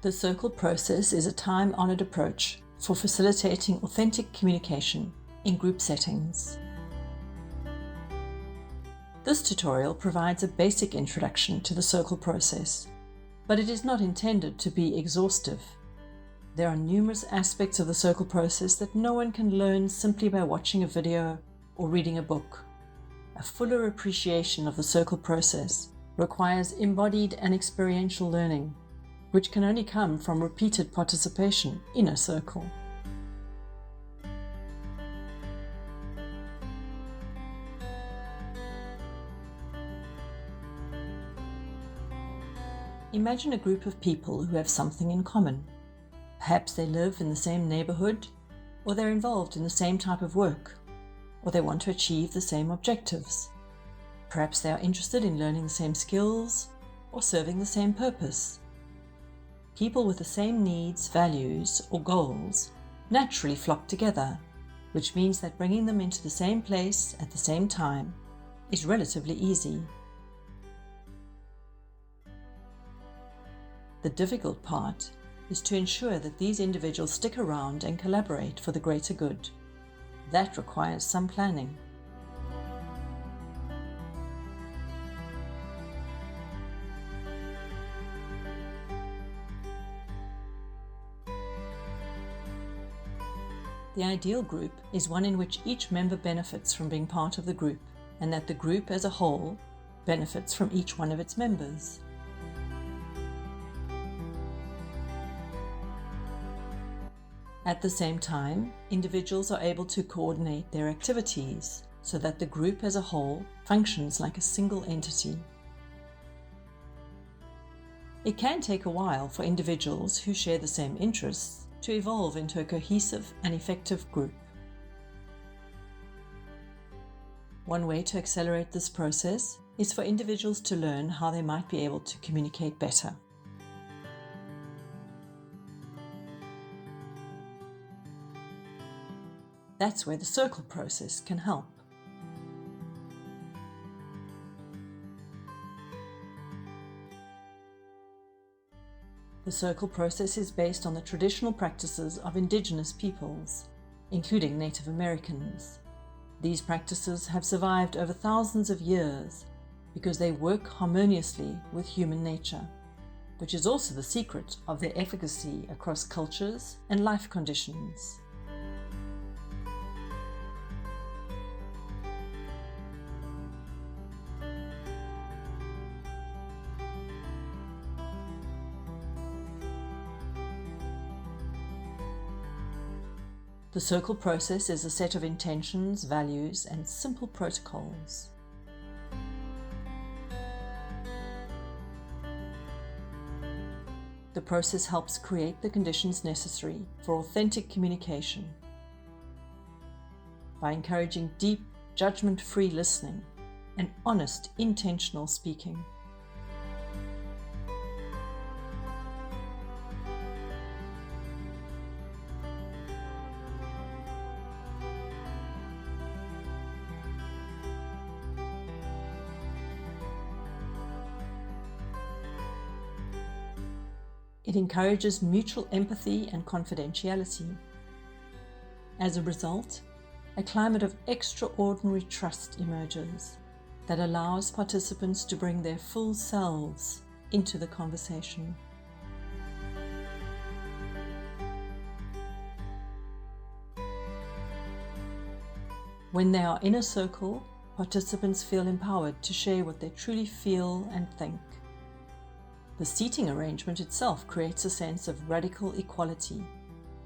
The circle process is a time-honored approach for facilitating authentic communication in group settings. This tutorial provides a basic introduction to the circle process, but it is not intended to be exhaustive. There are numerous aspects of the circle process that no one can learn simply by watching a video or reading a book. A fuller appreciation of the circle process requires embodied and experiential learning, which can only come from repeated participation in a circle. Imagine a group of people who have something in common. Perhaps they live in the same neighborhood, or they're involved in the same type of work, or they want to achieve the same objectives. Perhaps they are interested in learning the same skills or serving the same purpose. People with the same needs, values, or goals naturally flock together, which means that bringing them into the same place at the same time is relatively easy. The difficult part is to ensure that these individuals stick around and collaborate for the greater good. That requires some planning. The ideal group is one in which each member benefits from being part of the group, and that the group as a whole benefits from each one of its members. At the same time, individuals are able to coordinate their activities so that the group as a whole functions like a single entity. It can take a while for individuals who share the same interests to evolve into a cohesive and effective group. One way to accelerate this process is for individuals to learn how they might be able to communicate better. That's where the circle process can help. The circle process is based on the traditional practices of indigenous peoples, including Native Americans. These practices have survived over thousands of years because they work harmoniously with human nature, which is also the secret of their efficacy across cultures and life conditions. The circle process is a set of intentions, values, and simple protocols. The process helps create the conditions necessary for authentic communication by encouraging deep, judgment-free listening and honest, intentional speaking. It encourages mutual empathy and confidentiality. As a result, a climate of extraordinary trust emerges that allows participants to bring their full selves into the conversation. When they are in a circle, participants feel empowered to share what they truly feel and think. The seating arrangement itself creates a sense of radical equality,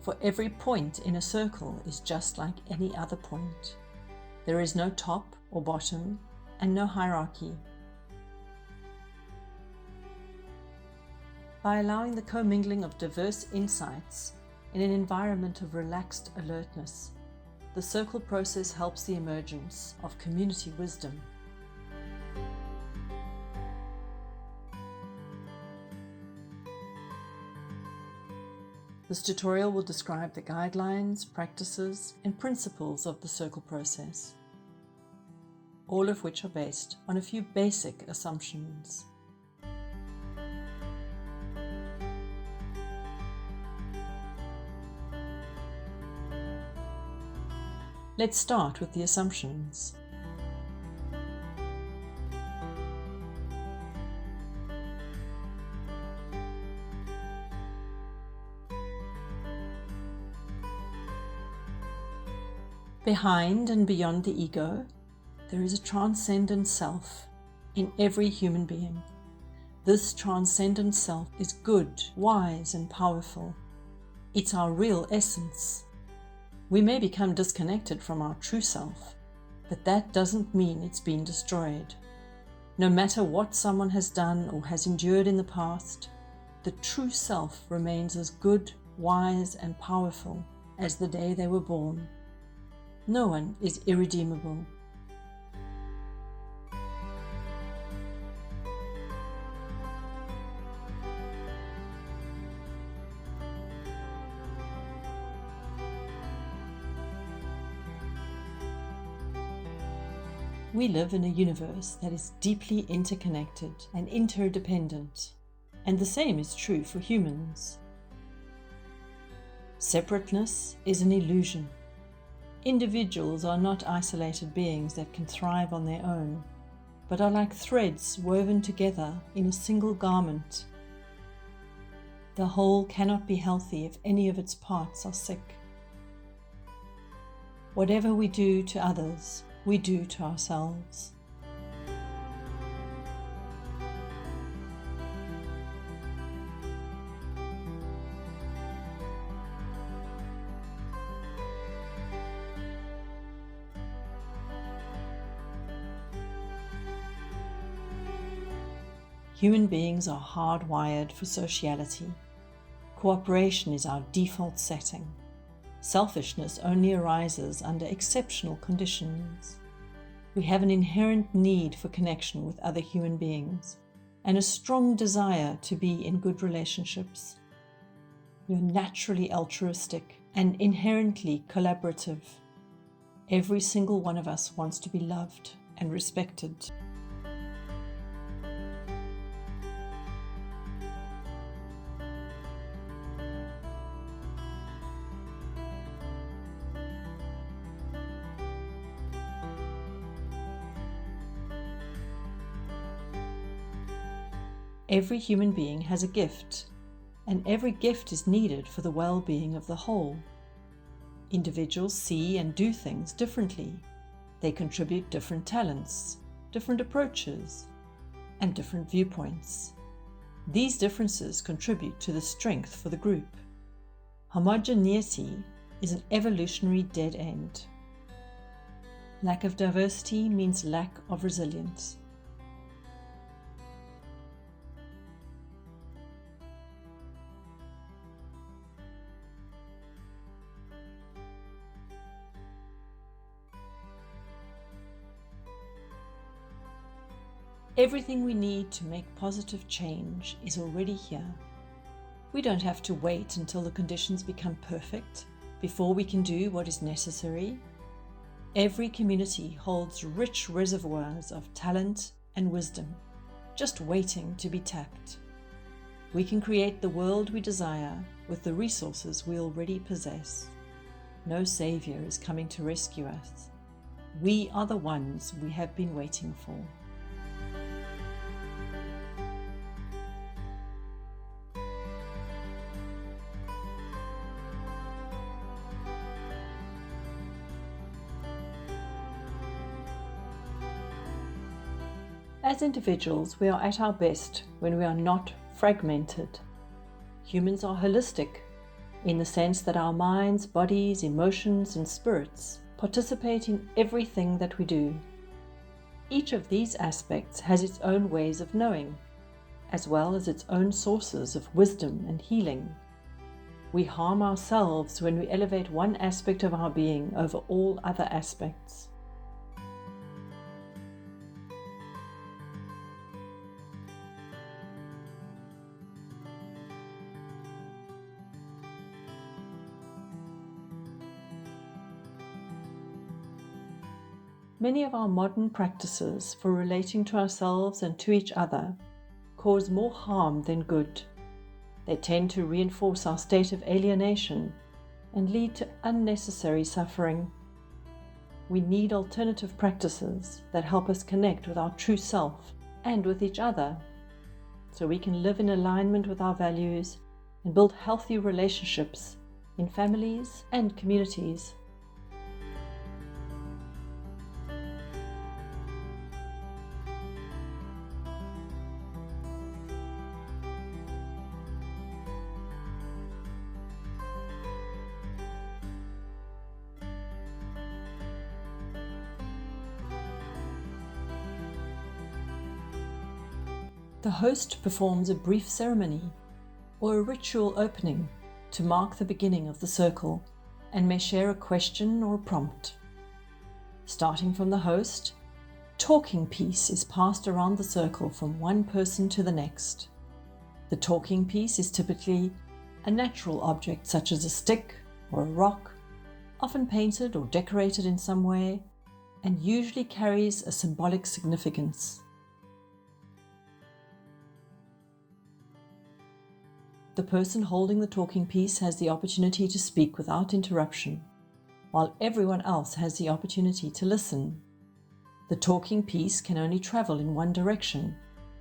for every point in a circle is just like any other point. There is no top or bottom and no hierarchy. By allowing the commingling of diverse insights in an environment of relaxed alertness, the circle process helps the emergence of community wisdom. This tutorial will describe the guidelines, practices, and principles of the circle process, all of which are based on a few basic assumptions. Let's start with the assumptions. Behind and beyond the ego, there is a transcendent self in every human being. This transcendent self is good, wise, and powerful. It's our real essence. We may become disconnected from our true self, but that doesn't mean it's been destroyed. No matter what someone has done or has endured in the past, the true self remains as good, wise, and powerful as the day they were born. No one is irredeemable. We live in a universe that is deeply interconnected and interdependent, and the same is true for humans. Separateness is an illusion. Individuals are not isolated beings that can thrive on their own, but are like threads woven together in a single garment. The whole cannot be healthy if any of its parts are sick. Whatever we do to others, we do to ourselves. Human beings are hardwired for sociality. Cooperation is our default setting. Selfishness only arises under exceptional conditions. We have an inherent need for connection with other human beings and a strong desire to be in good relationships. We are naturally altruistic and inherently collaborative. Every single one of us wants to be loved and respected. Every human being has a gift, and every gift is needed for the well-being of the whole. Individuals see and do things differently. They contribute different talents, different approaches, and different viewpoints. These differences contribute to the strength for the group. Homogeneity is an evolutionary dead end. Lack of diversity means lack of resilience. Everything we need to make positive change is already here. We don't have to wait until the conditions become perfect before we can do what is necessary. Every community holds rich reservoirs of talent and wisdom, just waiting to be tapped. We can create the world we desire with the resources we already possess. No savior is coming to rescue us. We are the ones we have been waiting for. As individuals, we are at our best when we are not fragmented. Humans are holistic in the sense that our minds, bodies, emotions, and spirits participate in everything that we do. Each of these aspects has its own ways of knowing, as well as its own sources of wisdom and healing. We harm ourselves when we elevate one aspect of our being over all other aspects. Many of our modern practices for relating to ourselves and to each other cause more harm than good. They tend to reinforce our state of alienation and lead to unnecessary suffering. We need alternative practices that help us connect with our true self and with each other, so we can live in alignment with our values and build healthy relationships in families and communities. The host performs a brief ceremony or a ritual opening to mark the beginning of the circle and may share a question or a prompt. Starting from the host, talking piece is passed around the circle from one person to the next. The talking piece is typically a natural object such as a stick or a rock, often painted or decorated in some way, and usually carries a symbolic significance. The person holding the talking piece has the opportunity to speak without interruption, while everyone else has the opportunity to listen. The talking piece can only travel in one direction,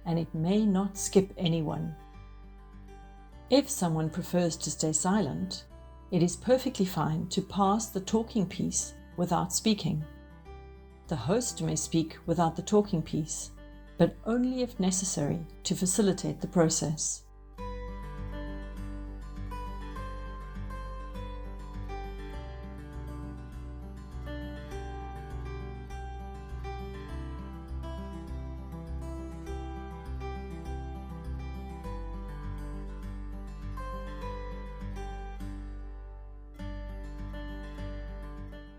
and it may not skip anyone. If someone prefers to stay silent, it is perfectly fine to pass the talking piece without speaking. The host may speak without the talking piece, but only if necessary to facilitate the process.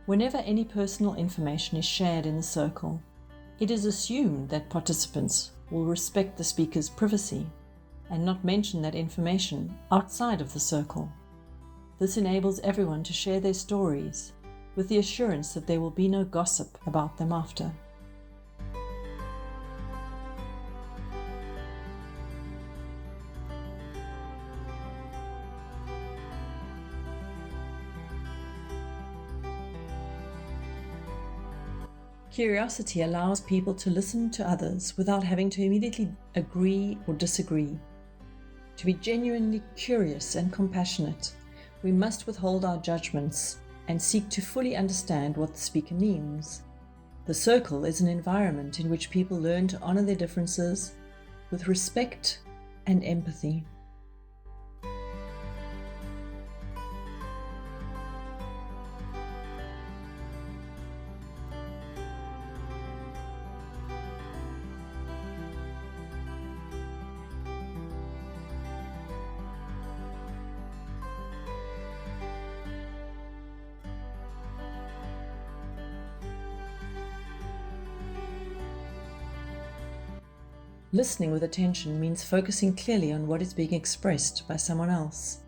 Whenever any personal information is shared in the circle, it is assumed that participants will respect the speaker's privacy and not mention that information outside of the circle. This enables everyone to share their stories with the assurance that there will be no gossip about them after. Curiosity allows people to listen to others without having to immediately agree or disagree. To be genuinely curious and compassionate, we must withhold our judgments and seek to fully understand what the speaker means. The circle is an environment in which people learn to honor their differences with respect and empathy. Listening with attention means focusing clearly on what is being expressed by someone else.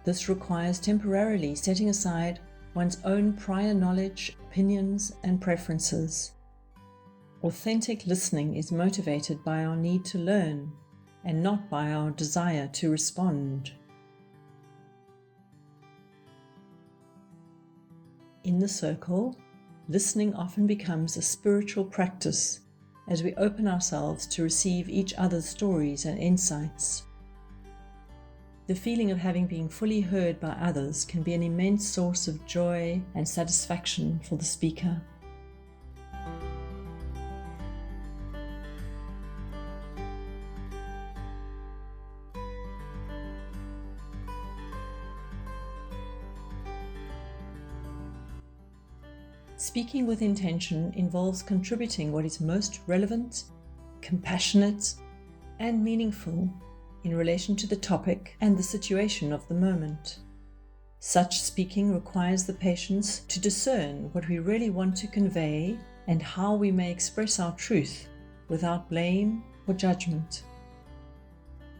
This requires temporarily setting aside one's own prior knowledge, opinions, and preferences. Authentic listening is motivated by our need to learn and not by our desire to respond. In the circle, listening often becomes a spiritual practice as we open ourselves to receive each other's stories and insights. The feeling of having been fully heard by others can be an immense source of joy and satisfaction for the speaker. Speaking with intention involves contributing what is most relevant, compassionate, and meaningful in relation to the topic and the situation of the moment. Such speaking requires the patience to discern what we really want to convey and how we may express our truth without blame or judgment.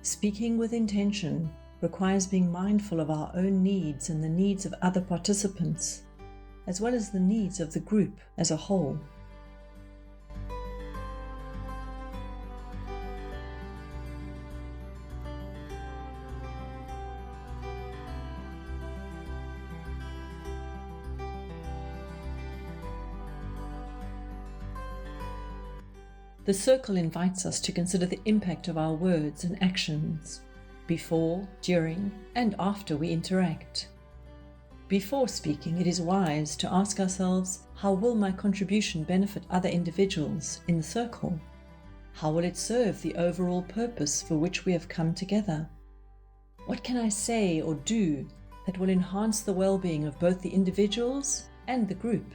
Speaking with intention requires being mindful of our own needs and the needs of other participants, as well as the needs of the group as a whole. The circle invites us to consider the impact of our words and actions before, during, and after we interact. Before speaking, it is wise to ask ourselves, how will my contribution benefit other individuals in the circle? How will it serve the overall purpose for which we have come together? What can I say or do that will enhance the well-being of both the individuals and the group?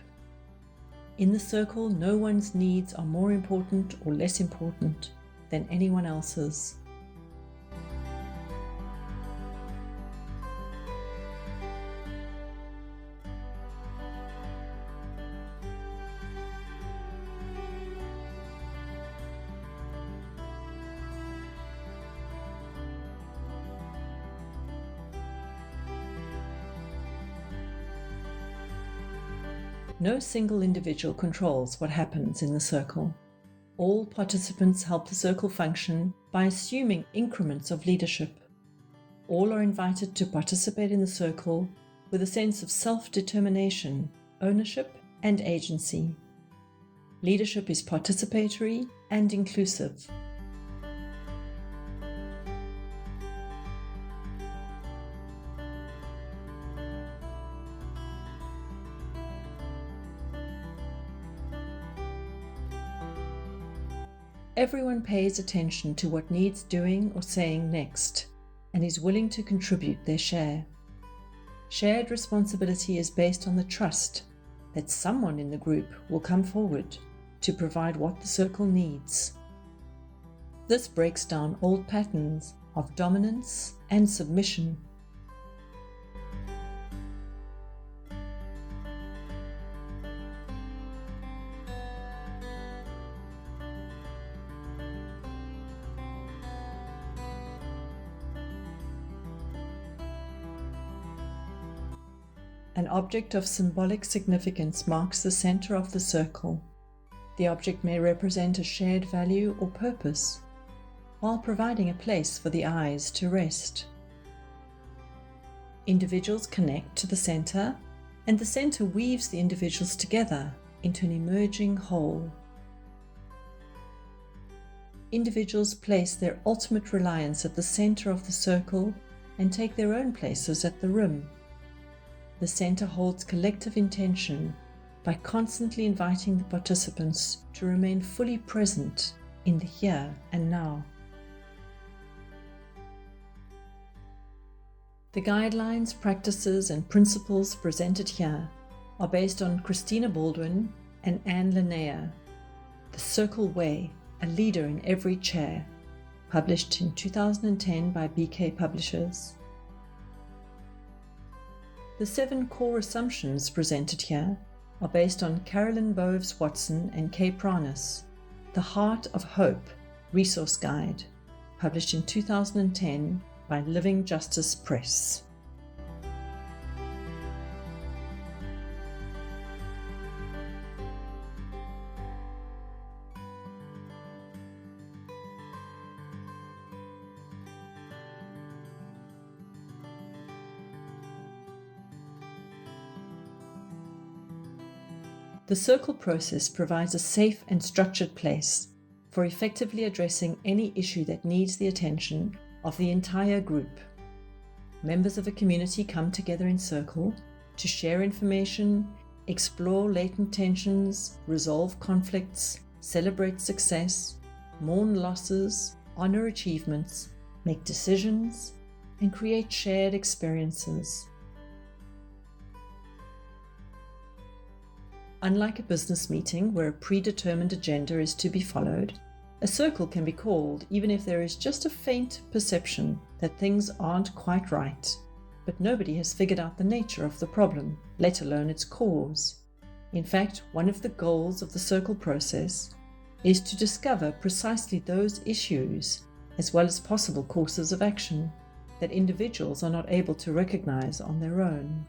In the circle, no one's needs are more important or less important than anyone else's. No single individual controls what happens in the circle. All participants help the circle function by assuming increments of leadership. All are invited to participate in the circle with a sense of self-determination, ownership, and agency. Leadership is participatory and inclusive. Everyone pays attention to what needs doing or saying next, and is willing to contribute their share. Shared responsibility is based on the trust that someone in the group will come forward to provide what the circle needs. This breaks down old patterns of dominance and submission. An object of symbolic significance marks the center of the circle. The object may represent a shared value or purpose, while providing a place for the eyes to rest. Individuals connect to the center, and the center weaves the individuals together into an emerging whole. Individuals place their ultimate reliance at the center of the circle and take their own places at the rim. The center holds collective intention by constantly inviting the participants to remain fully present in the here and now. The guidelines, practices, and principles presented here are based on Christina Baldwin and Anne Linnea, The Circle Way, A Leader in Every Chair, published in 2010 by BK Publishers. The 7 core assumptions presented here are based on Carolyn Boves Watson and Kay Pranis, The Heart of Hope Resource Guide, published in 2010 by Living Justice Press. The circle process provides a safe and structured place for effectively addressing any issue that needs the attention of the entire group. Members of a community come together in circle to share information, explore latent tensions, resolve conflicts, celebrate success, mourn losses, honor achievements, make decisions, and create shared experiences. Unlike a business meeting where a predetermined agenda is to be followed, a circle can be called even if there is just a faint perception that things aren't quite right, but nobody has figured out the nature of the problem, let alone its cause. In fact, one of the goals of the circle process is to discover precisely those issues, as well as possible courses of action, that individuals are not able to recognize on their own.